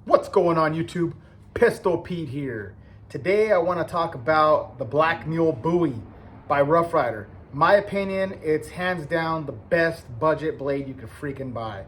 What's going on YouTube? Pistol Pete here. Today I want to talk about the Black Mule Bowie by Rough Rider. My opinion, it's hands down the best budget blade you could freaking buy.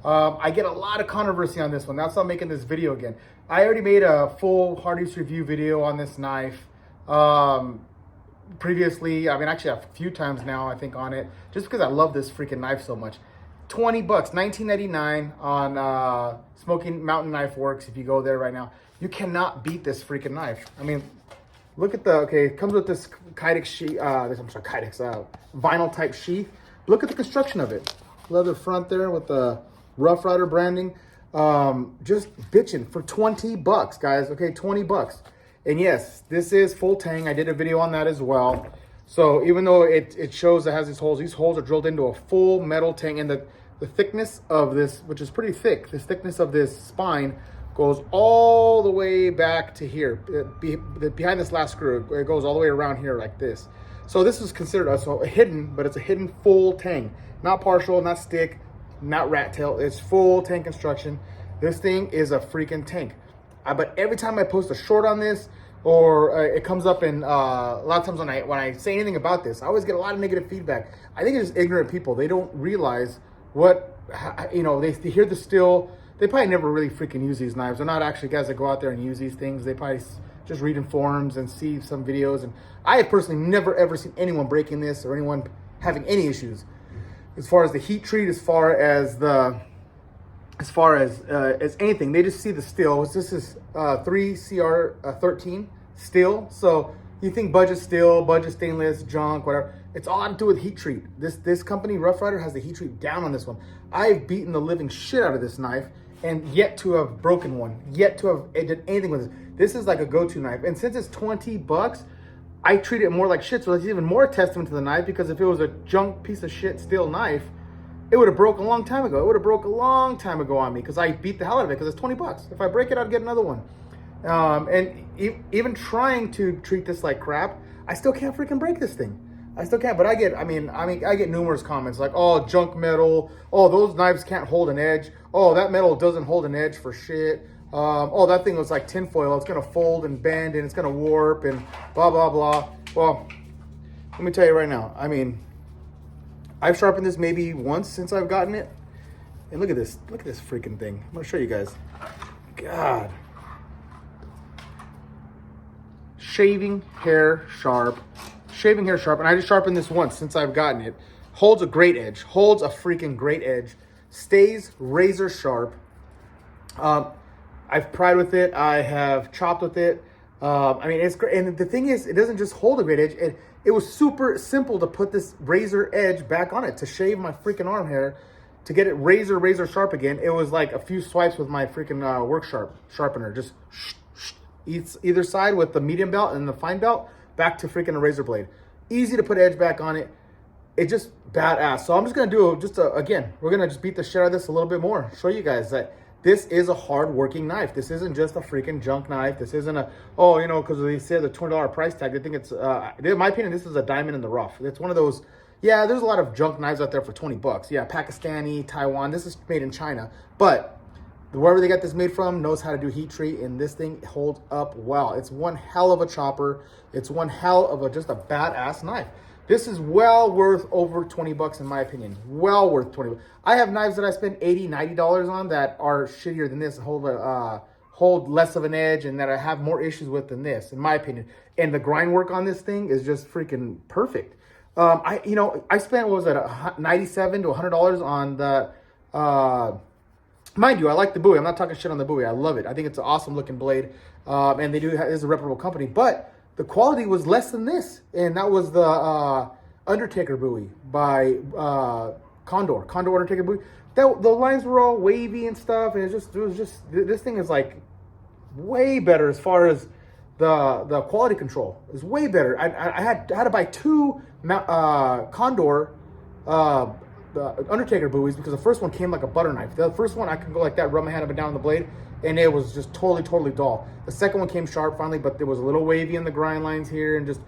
I get a lot of controversy on this one. That's why I'm making this video again. I already made a full hard use review video on this knife previously. I mean, actually a few times now, I think, on it, just because I love this freaking knife so much. 20 bucks, 19.99 on Smoking Mountain Knife Works. If you go there right now, you cannot beat this freaking knife. I mean, look at it comes with this Kydex sheath, vinyl type sheath. Look at the construction of it. Leather front there with the Rough Rider branding. Just bitching for 20 bucks, guys. Okay, 20 bucks. And yes, this is full tang. I did a video on that as well. So even though it shows it has these holes are drilled into a full metal tang, and the thickness of this, which is pretty thick, this thickness of this spine goes all the way back to here. Behind this last screw, it goes all the way around here like this. So this is considered a hidden, but it's a hidden full tang. Not partial, not stick, not rat tail. It's full tang construction. This thing is a freaking tank. But every time I post a short on this, or it comes up in a lot of times when I say anything about this, I always get a lot of negative feedback. I think it's just ignorant people. They don't realize what, they hear the still. They probably never really freaking use these knives. They're not actually guys that go out there and use these things. They probably just read in forums and see some videos. And I have personally never ever seen anyone breaking this or anyone having any issues as far as the heat treat, as far as anything. They just see the steel. This is 3CR13 steel. So you think budget steel, budget stainless, junk, whatever. It's all to do with heat treat. This company, Rough Rider, has the heat treat down on this one. I've beaten the living shit out of this knife and yet to have broken one, yet to have did anything with it. This is like a go-to knife. And since it's 20 bucks, I treat it more like shit. So it's even more testament to the knife, because if it was a junk piece of shit steel knife, it would have broke a long time ago. It would have broke a long time ago on me, because I beat the hell out of it, because it's 20 bucks. If I break it, I'd get another one. And even trying to treat this like crap, I still can't freaking break this thing. I still can't. But I get numerous comments like, oh, junk metal. Oh, those knives can't hold an edge. Oh, that metal doesn't hold an edge for shit. Oh, that thing was like tinfoil. It's going to fold and bend and it's going to warp and blah, blah, blah. Well, let me tell you right now. I mean, I've sharpened this maybe once since I've gotten it. And look at this. Look at this freaking thing. I'm going to show you guys. God. Shaving hair sharp. Shaving hair sharp. And I just sharpened this once since I've gotten it. Holds a great edge. Holds a freaking great edge. Stays razor sharp. I've pried with it. I have chopped with it. I mean, it's great. And the thing is, it doesn't just hold a great edge. It was super simple to put this razor edge back on it, to shave my freaking arm hair, to get it razor sharp again. It was like a few swipes with my freaking work sharpener. Just either side with the medium belt and the fine belt, back to freaking a razor blade. Easy to put edge back on it. It's just badass. So I'm just going to do again, we're going to just beat the shit out of this a little bit more. Show you guys that this is a hard-working knife. This isn't just a freaking junk knife. This isn't because they say the $20 price tag, they think it's, in my opinion, this is a diamond in the rough. It's one of those, yeah, there's a lot of junk knives out there for 20 bucks. Yeah, Pakistani, Taiwan, this is made in China. But wherever they got this made from knows how to do heat treat, and this thing holds up well. It's one hell of a chopper. It's one hell of just a badass knife. This is well worth over 20 bucks in my opinion. Well worth 20 bucks. I have knives that I spend $80, $90 on that are shittier than this, hold less of an edge, and that I have more issues with than this, in my opinion. And the grind work on this thing is just freaking perfect. I spent, what was it, $97 to $100 on the, mind you, I like the Bowie. I'm not talking shit on the Bowie. I love it. I think it's an awesome looking blade. And it's a reputable company, but the quality was less than this. And that was the Undertaker Bowie by Condor Undertaker Bowie. The lines were all wavy and stuff, and it was just this thing is like way better as far as the quality control. It was way better. I had to buy two Condor the Undertaker Bowies, because the first one came like a butter knife. The first one I could go like that, rub my hand up and down on the blade, and it was just totally dull. The second one came sharp finally, but there was a little wavy in the grind lines here, and just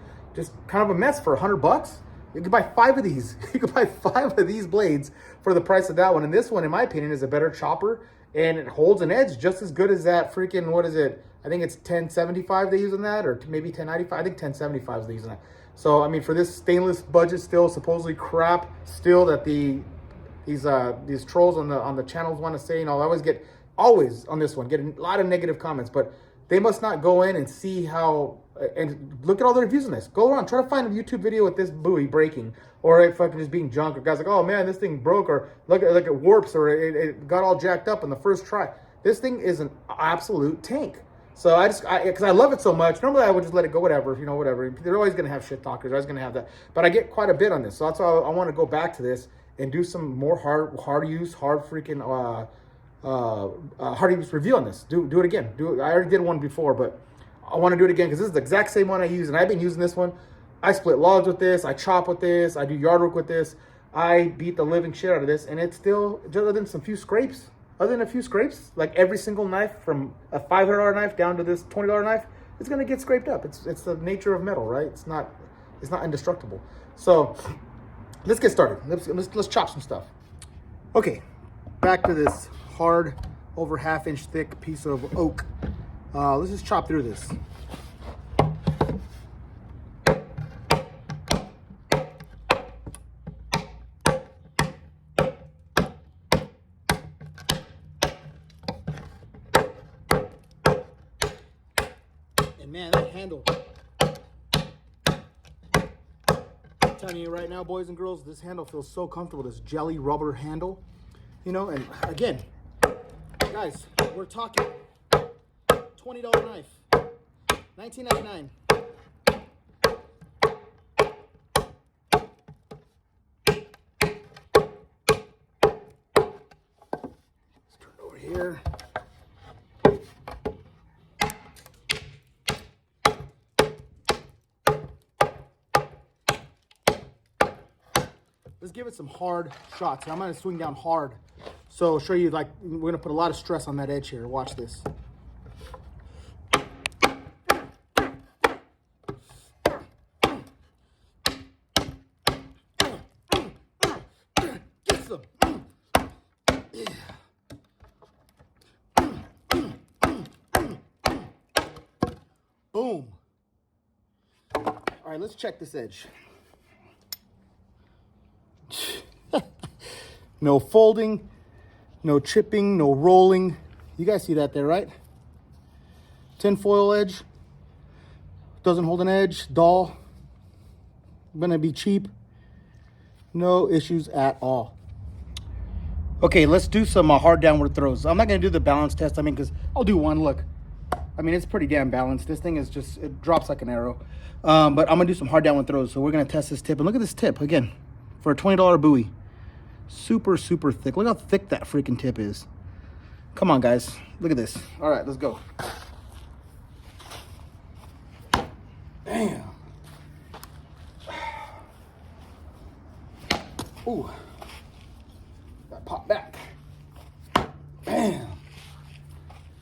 kind of a mess for $100. You could buy 5 of these. You could buy 5 of these blades for the price of that one. And this one, in my opinion, is a better chopper and it holds an edge just as good as that freaking, what is it? I think it's 1075 they use on that, or maybe 1095. I think 1075 is they use on that. So I mean, for this stainless budget, still supposedly crap, still that these trolls on the channels want to say, you know, I always on this one get a lot of negative comments, but they must not go in and see how and look at all the reviews on this. Go around, try to find a YouTube video with this buoy breaking, or it fucking just being junk, or guys like, oh man, this thing broke, or look at warps, or it got all jacked up on the first try. This thing is an absolute tank. So because I love it so much, normally I would just let it go, whatever, you know, whatever. They're always going to have shit talkers. They're always going to have that. But I get quite a bit on this. So that's why I want to go back to this and do some more hard use review on this. Do it again. I already did one before, but I want to do it again because this is the exact same one I use. And I've been using this one. I split logs with this. I chop with this. I do yard work with this. I beat the living shit out of this. And it's still, just other than a few scrapes, like every single knife from a $500 knife down to this $20 knife, it's gonna get scraped up. It's the nature of metal, right? It's not indestructible. So let's get started. Let's chop some stuff. Okay, back to this hard, over half-inch thick piece of oak. Let's just chop through this. Man, that handle. I'm telling you right now, boys and girls, this handle feels so comfortable. This jelly rubber handle, you know. And again, guys, we're talking $20 knife, $19.99. Let's turn it over here. Let's give it some hard shots. I'm gonna swing down hard. So I'll show you, like, we're gonna put a lot of stress on that edge here. Watch this. Get some. Boom. All right, let's check this edge. No folding, no chipping, no rolling. You guys see that there, right? Tinfoil edge. Doesn't hold an edge. Dull. Gonna be cheap. No issues at all. Okay, let's do some hard downward throws. I'm not gonna do the balance test. I mean, because I'll do one. Look, I mean, it's pretty damn balanced. This thing is just, it drops like an arrow. But I'm gonna do some hard downward throws. So we're gonna test this tip. And look at this tip again for a $20 buoy. Super, super thick. Look how thick that freaking tip is. Come on, guys. Look at this. All right, let's go. Bam. Ooh. That pop back. Bam.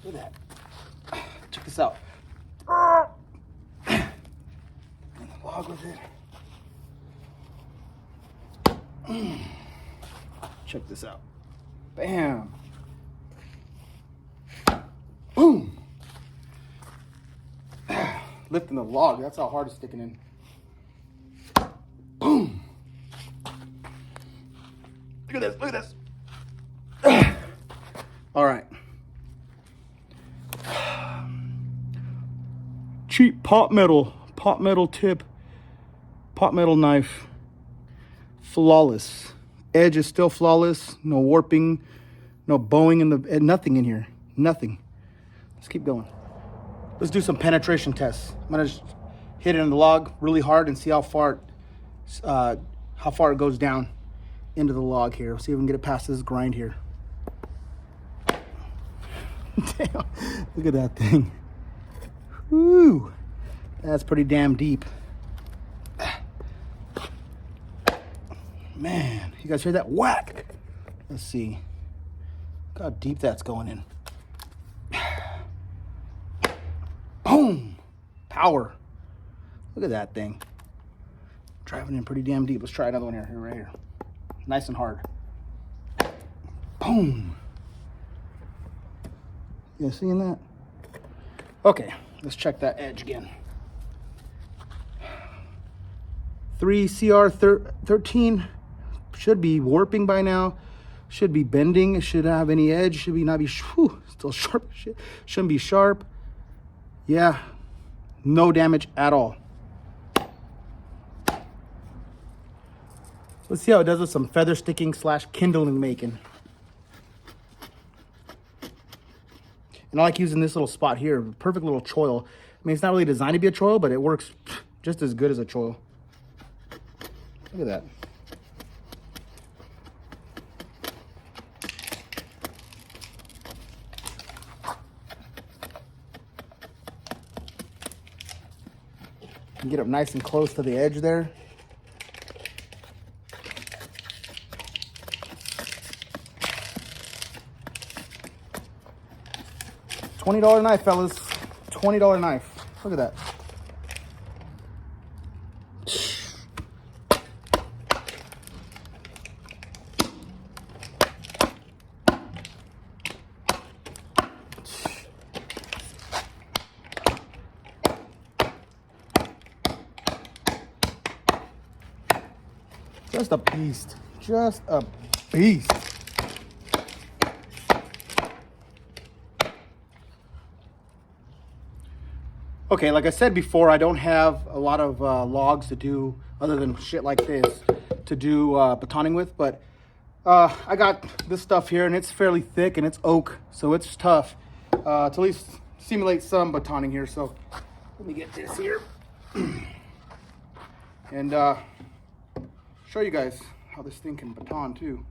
Look at that. Check this out. And the log with it. Check this out. Bam. Boom. Lifting the log. That's how hard it's sticking in. Boom. Look at this. Look at this. All right. Cheap pot metal tip, pot metal knife. Flawless. Edge is still flawless. No warping, no bowing in the, nothing in here. Nothing. Let's keep going. Let's do some penetration tests. I'm gonna just hit it in the log really hard and see how far it goes down into the log here. See if we can get it past this grind here. Damn, look at that thing. Woo, that's pretty damn deep. Man, you guys hear that whack? Let's see. Look how deep that's going in. Boom! Power. Look at that thing. Driving in pretty damn deep. Let's try another one here, right here. Nice and hard. Boom. You seeing that? Okay, let's check that edge again. 3CR13 should be warping by now. Should be bending. It shouldn't have any edge. Should be not be still sharp. Shouldn't be sharp. Yeah, no damage at all. Let's see how it does with some feather sticking / kindling making. And I like using this little spot here. Perfect little choil. I mean, it's not really designed to be a choil, but it works just as good as a choil. Look at that. Get up nice and close to the edge there. $20 knife, fellas. $20 knife. Look at that. Just a beast. Just a beast. Okay, like I said before, I don't have a lot of logs to do other than shit like this to do batoning with, but I got this stuff here and it's fairly thick and it's oak, so it's tough to at least simulate some batoning here. So let me get this here and show you guys how this thing can baton too.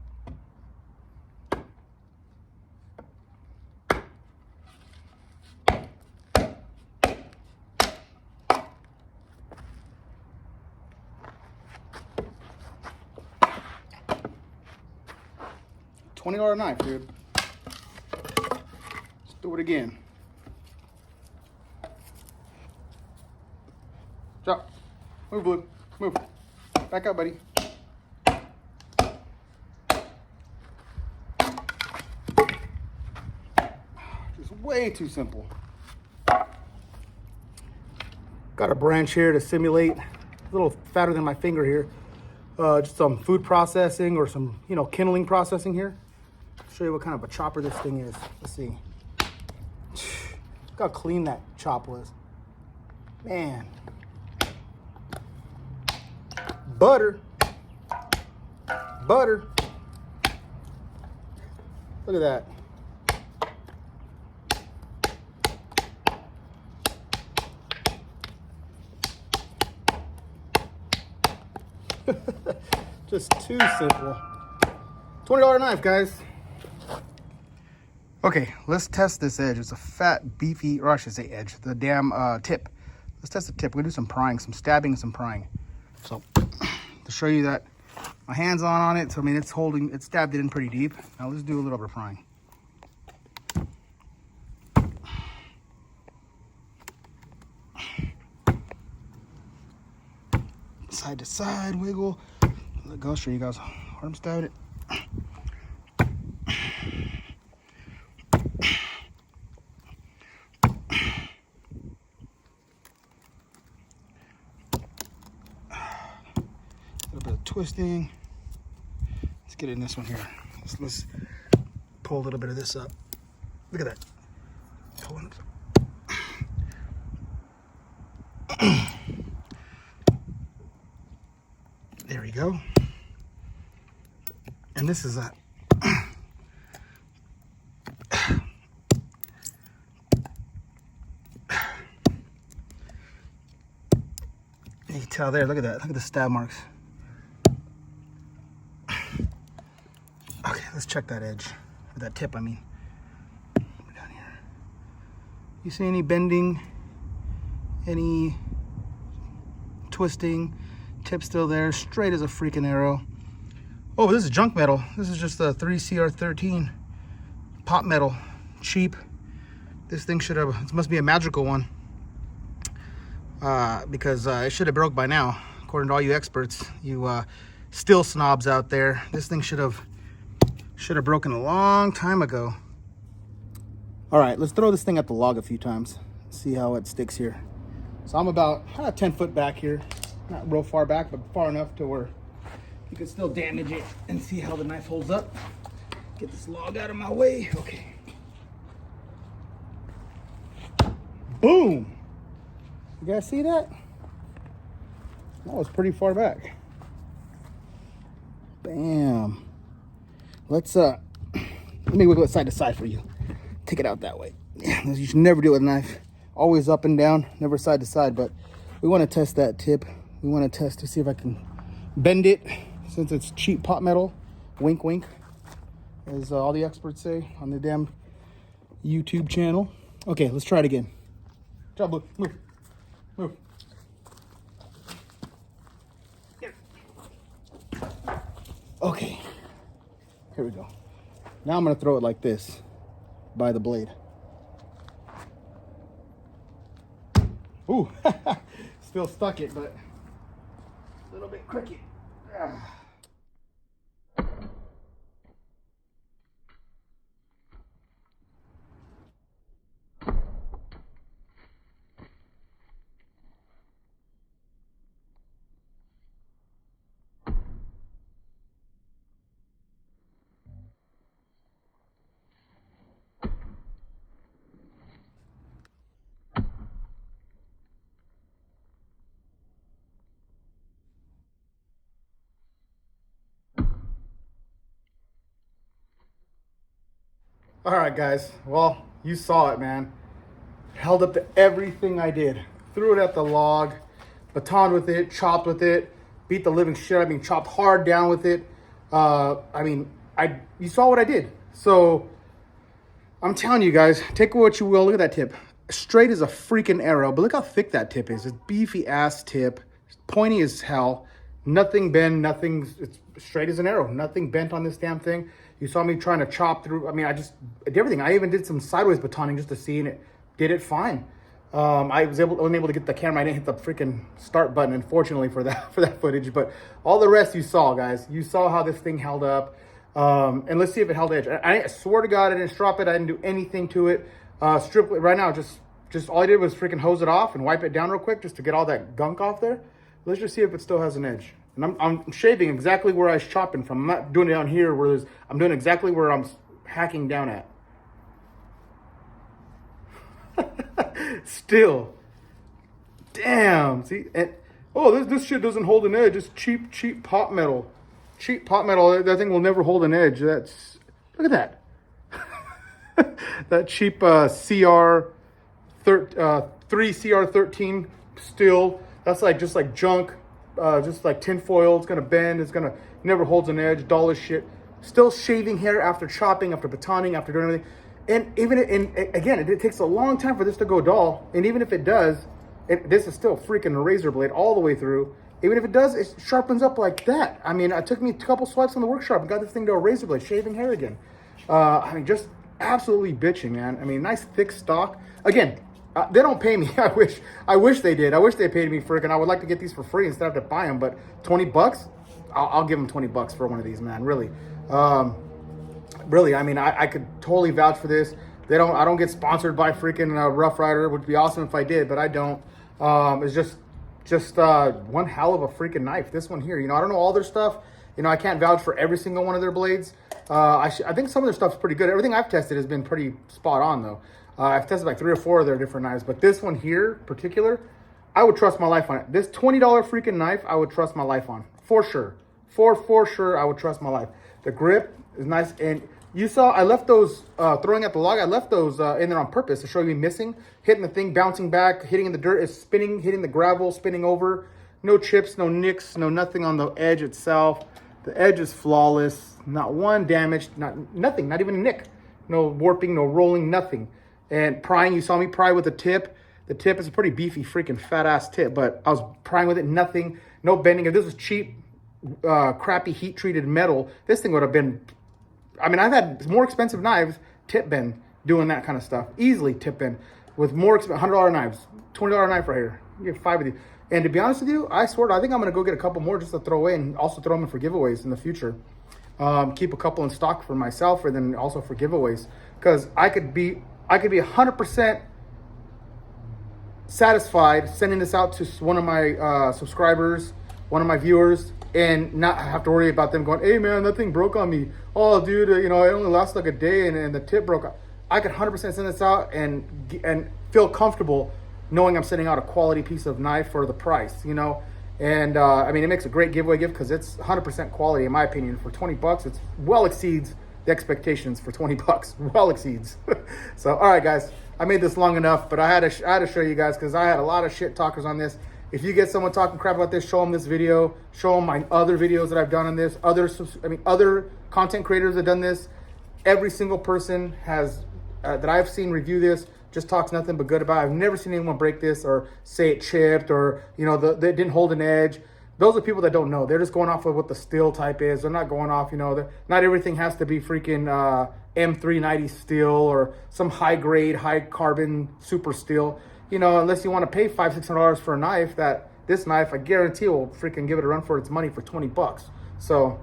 $20 knife, dude. Let's do it again. Drop. Move, Blue. Move. Back up, buddy. Just way too simple. Got a branch here to simulate, a little fatter than my finger here. Just some food processing or some, kindling processing here. Show you what kind of a chopper this thing is. Let's see. Look how clean that chop was. Man. Butter. Butter. Look at that. Just too simple. $20 knife, guys. Okay, let's test this edge. It's a fat, beefy, or I should say edge, the damn tip. Let's test the tip. We're gonna do some prying, some stabbing and some prying. So, to show you that my hand's on it, so I mean, it's stabbed it in pretty deep. Now let's do a little bit of prying. Side to side, wiggle. Let go, show you guys how I'm stabbing it. A little bit of twisting. Let's get in this one here. Let's pull a little bit of this up. Look at that. Pulling it up. There we go. And this is a you can tell there, look at that. Look at the stab marks. Okay, let's check that edge. Or that tip, I mean. Down here. You see any bending? Any twisting? Tip still there, straight as a freaking arrow. Oh, this is junk metal. This is just a 3CR13 pot metal, cheap. This thing should have, this must be a magical one, because it should have broke by now, according to all you experts, you steel snobs out there. This thing should have broken a long time ago. All right, let's throw this thing at the log a few times. See how it sticks here. So I'm about 10 foot back here. Not real far back, but far enough to where you can still damage it and see how the knife holds up. Get this log out of my way. Okay. Boom. You guys see that? That was pretty far back. Bam. Let's let me wiggle it side to side for you. Take it out that way. Yeah, you should never do it with a knife. Always up and down, never side to side, but we want to test that tip. We want to test to see if I can bend it since it's cheap pot metal. Wink, wink, as all the experts say on the damn YouTube channel. Okay, let's try it again. Good job, Blue. Move. Move. Here. Okay. Here we go. Now I'm going to throw it like this by the blade. Ooh, still stuck it, but a little bit crooked. All right, guys. Well, you saw it, man. Held up to everything I did. Threw it at the log, batoned with it, chopped with it, beat the living shit. I mean, chopped hard down with it. You saw what I did. So I'm telling you guys, take what you will. Look at that tip. Straight as a freaking arrow, but look how thick that tip is. It's beefy ass tip, pointy as hell. Nothing bent, it's straight as an arrow. Nothing bent on this damn thing. You saw me trying to chop through. I mean, I just did everything. I even did some sideways batoning just to see, and it did it fine. I was unable to get the camera. I didn't hit the freaking start button, unfortunately, for that footage. But all the rest you saw, guys. You saw how this thing held up. And let's see if it held edge. I swear to God, I didn't strop it. I didn't do anything to it. Strictly right now, just all I did was freaking hose it off and wipe it down real quick just to get all that gunk off there. Let's just see if it still has an edge. And I'm shaving exactly where I was chopping from. I'm not doing it down here where I'm doing exactly where I'm hacking down at. Still. Damn. See? And, oh, this shit doesn't hold an edge. It's cheap pot metal. Cheap pot metal. That thing will never hold an edge. Look at that. That cheap CR 3 CR13 steel. That's just like junk. Just like tin foil. It's gonna bend. Never holds an edge. Dull as shit. Still shaving hair after chopping, after batoning, after doing everything. And again, it takes a long time for this to go dull. And even if it does, this is still freaking a razor blade all the way through. Even if it does, it sharpens up like that. I mean, it took me a couple swipes on the work sharp and got this thing to a razor blade, shaving hair again. I mean, just absolutely bitching, man. I mean, nice thick stock. Again, they don't pay me. I wish they did. I wish they paid me freaking. I would like to get these for free instead of to buy them. But $20, I'll give them $20 for one of these, man. Really, really. I mean, I could totally vouch for this. I don't get sponsored by freaking Rough Rider. It would be awesome if I did, but I don't. It's just one hell of a freaking knife. This one here. I don't know all their stuff. I can't vouch for every single one of their blades. I think some of their stuff's pretty good. Everything I've tested has been pretty spot on, though. I've tested like 3 or 4 of their different knives, but this one here in particular, I would trust my life on it. This $20 freaking knife, I would trust my life on. For sure. For sure, I would trust my life. The grip is nice. And you saw, I left those, throwing at the log, I left those in there on purpose to show you missing. Hitting the thing, bouncing back, hitting in the dirt, is spinning, hitting the gravel, spinning over. No chips, no nicks, no nothing on the edge itself. The edge is flawless. Not one damage, nothing, not even a nick. No warping, no rolling, nothing. And prying, you saw me pry with the tip. The tip is a pretty beefy, freaking fat ass tip, but I was prying with it, nothing, no bending. If this was cheap, crappy heat treated metal, this thing would have been, I mean, I've had more expensive knives tip bend doing that kind of stuff. Easily tip bend with more expensive, $100 knives, $20 knife right here. You get 5 of these. And to be honest with you, I swear, I think I'm going to go get a couple more just to throw away and also throw them in for giveaways in the future. Keep a couple in stock for myself and then also for giveaways. Because I could be 100% satisfied sending this out to one of my subscribers, one of my viewers, and not have to worry about them going, hey man, that thing broke on me. Oh dude, you know, it only lasted like a day and the tip broke. I could 100% send this out and feel comfortable knowing I'm sending out a quality piece of knife for the price, you know. And I mean, it makes a great giveaway gift because it's 100% quality in my opinion. For 20 bucks, it's well exceeds the expectations for 20 bucks. Well exceeds. So, all right, guys, I made this long enough, but I had to show you guys because I had a lot of shit talkers on this. If you get someone talking crap about this, show them this video. Show them my other videos that I've done on this. Other content creators have done this. Every single person has that I've seen review this just talks nothing but good about it. I've never seen anyone break this or say it chipped or, you know, they didn't hold an edge. Those are people that don't know. They're just going off of what the steel type is. They're not going off, you know, not everything has to be freaking M390 steel or some high grade, high carbon super steel. You know, unless you want to pay $500-600 for a knife, this knife, I guarantee will freaking give it a run for its money for 20 bucks. So,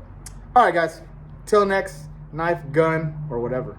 all right, guys, till next knife, gun, or whatever.